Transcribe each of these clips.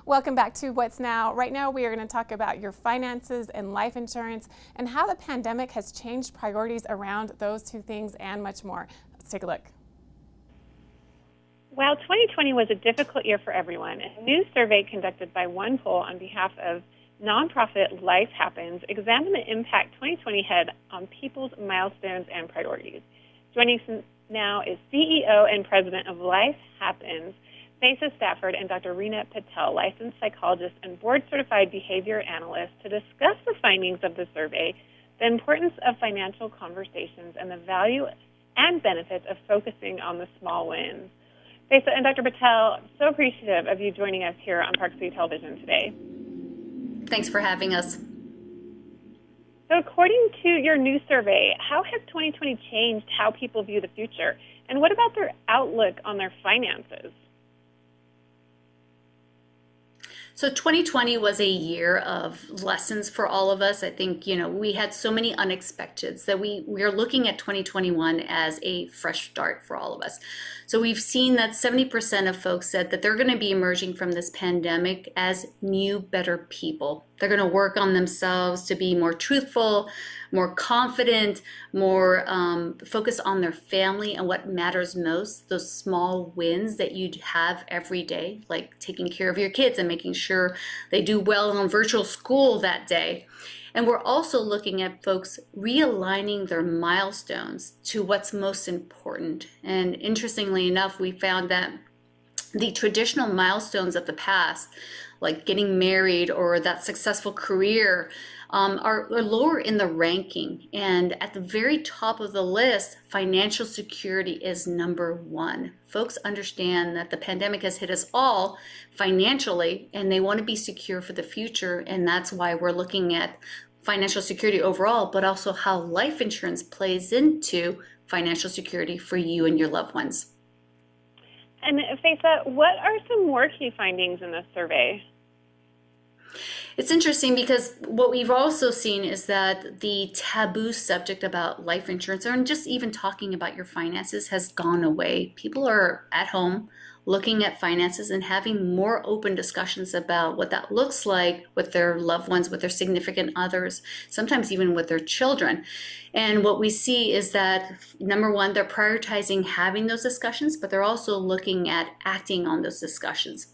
Welcome back to What's Now. Right now we are going to talk about your finances and life insurance and how the pandemic has changed priorities around those two things and much more. Let's take a look. While 2020 was a difficult year for everyone, a new survey conducted by One Poll on behalf of nonprofit Life Happens examined the impact 2020 had on people's milestones and priorities. Joining us now is CEO and President of Life Happens, Faisa Stafford, and Dr. Reena Patel, licensed psychologist and board-certified behavior analyst, to discuss the findings of the survey, the importance of financial conversations, and the value and benefits of focusing on the small wins. Faisa and Dr. Patel, I'm so appreciative of you joining us here on Park City Television today. Thanks for having us. So according to your new survey, how has 2020 changed how people view the future? And what about their outlook on their finances? So 2020 was a year of lessons for all of us. I think, we had so many unexpecteds that we are looking at 2021 as a fresh start for all of us. So we've seen that 70% of folks said that they're going to be emerging from this pandemic as new, better people. They're going to work on themselves to be more truthful, more confident, more focused on their family and what matters most, those small wins that you have every day, like taking care of your kids and making sure they do well on virtual school that day. And we're also looking at folks realigning their milestones to what's most important. And interestingly enough, we found that the traditional milestones of the past, like getting married or that successful career, are lower in the ranking. And at the very top of the list, financial security is number one. Folks understand that the pandemic has hit us all financially, and they want to be secure for the future. And that's why we're looking at financial security overall, but also how life insurance plays into financial security for you and your loved ones. And Faisa, what are some more key findings in this survey? It's interesting because what we've also seen is that the taboo subject about life insurance, or just even talking about your finances, has gone away. People are at home looking at finances and having more open discussions about what that looks like with their loved ones, with their significant others, sometimes even with their children. And what we see is that, number one, they're prioritizing having those discussions, but they're also looking at acting on those discussions.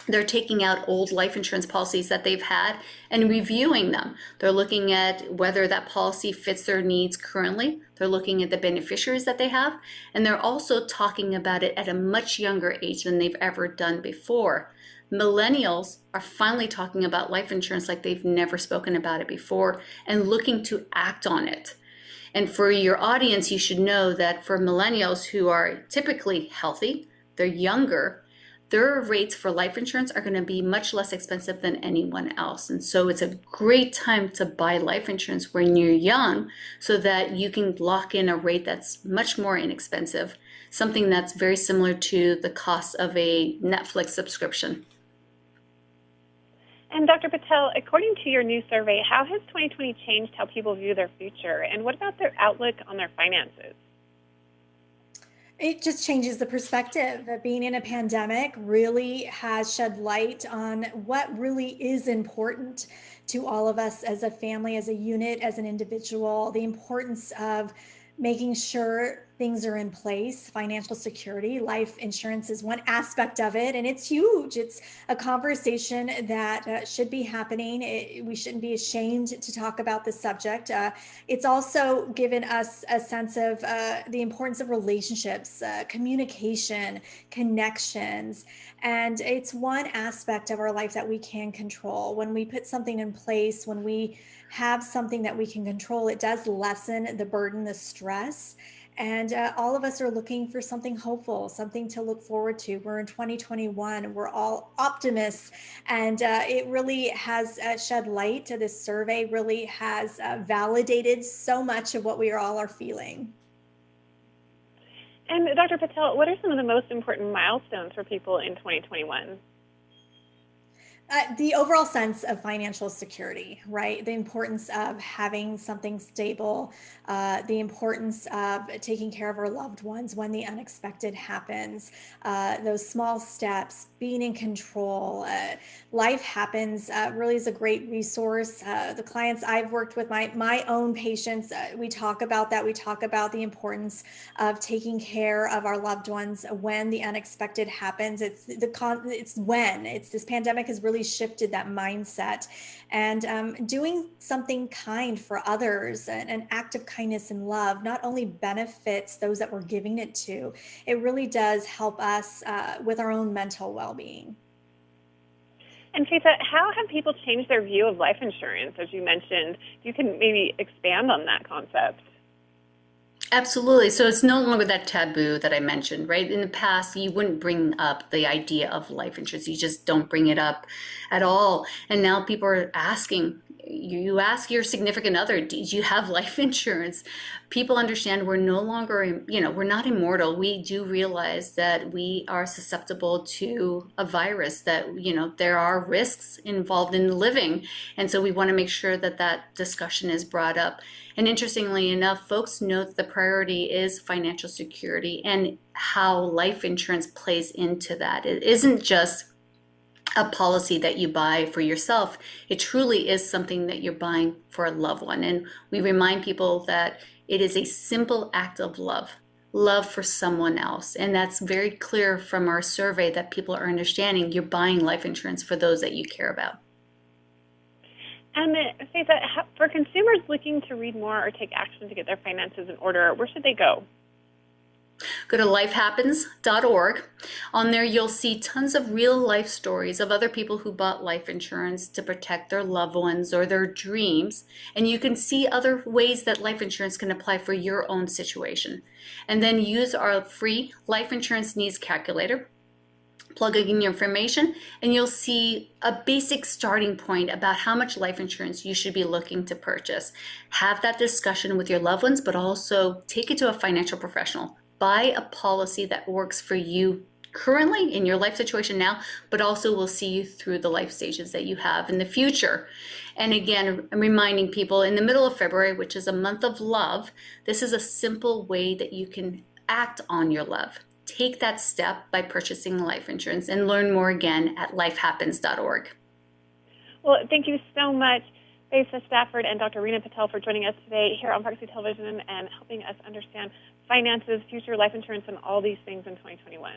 They're taking out old life insurance policies that they've had and reviewing them. They're looking at whether that policy fits their needs currently. They're looking at the beneficiaries that they have, and they're also talking about it at a much younger age than they've ever done before. Millennials are finally talking about life insurance like they've never spoken about it before and looking to act on it. And for your audience, you should know that for millennials who are typically healthy, they're younger, their rates for life insurance are going to be much less expensive than anyone else. And so it's a great time to buy life insurance when you're young so that you can lock in a rate that's much more inexpensive, something that's very similar to the cost of a Netflix subscription. And Dr. Patel, according to your new survey, how has 2020 changed how people view their future? And what about their outlook on their finances? It just changes the perspective. Being in a pandemic really has shed light on what really is important to all of us as a family, as a unit, as an individual, the importance of making sure things are in place. Financial security, life insurance is one aspect of it, and it's huge. It's a conversation that should be happening. We shouldn't be ashamed to talk about this subject. It's also given us a sense of the importance of relationships, communication, connections, and it's one aspect of our life that we can control. When we put something in place, when we have something that we can control, it does lessen the burden, the stress. And all of us are looking for something hopeful, something to look forward to. We're in 2021. We're all optimists. And it really has shed light to this survey, really has validated so much of what we all are feeling. And Dr. Patel, what are some of the most important milestones for people in 2021? The overall sense of financial security, right? The importance of having something stable, the importance of taking care of our loved ones when the unexpected happens, those small steps, being in control. Life Happens really is a great resource. The clients I've worked with, my own patients, we talk about that. We talk about the importance of taking care of our loved ones when the unexpected happens. It's this pandemic has really shifted that mindset, and doing something kind for others, an act of kindness and love, not only benefits those that we're giving it to, it really does help us with our own mental well-being. And Faisa, how have people changed their view of life insurance, as you mentioned? You can maybe expand on that concept. Absolutely. So it's no longer that taboo that I mentioned, right? In the past, you wouldn't bring up the idea of life insurance. You just don't bring it up at all. And now people are asking, you ask your significant other, do you have life insurance? People understand we're no longer, we're not immortal. We do realize that we are susceptible to a virus, that, there are risks involved in living. And so we want to make sure that that discussion is brought up. And interestingly enough, folks note the priority is financial security and how life insurance plays into that. It isn't just a policy that you buy for yourself. It truly is something that you're buying for a loved one. And we remind people that it is a simple act of love for someone else. And that's very clear from our survey that people are understanding you're buying life insurance for those that you care about. And Faisa, for consumers looking to read more or take action to get their finances in order, where should they go? Go to lifehappens.org. On there, you'll see tons of real life stories of other people who bought life insurance to protect their loved ones or their dreams. And you can see other ways that life insurance can apply for your own situation. And then use our free life insurance needs calculator. Plug in your information, and you'll see a basic starting point about how much life insurance you should be looking to purchase. Have that discussion with your loved ones, but also take it to a financial professional. Buy a policy that works for you currently in your life situation now, but also will see you through the life stages that you have in the future. And again, I'm reminding people in the middle of February, which is a month of love, this is a simple way that you can act on your love. Take that step by purchasing life insurance, and learn more again at lifehappens.org. Well, thank you so much, Faisa Stafford and Dr. Reena Patel, for joining us today here on Foxy Television and helping us understand finances, future life insurance, and all these things in 2021.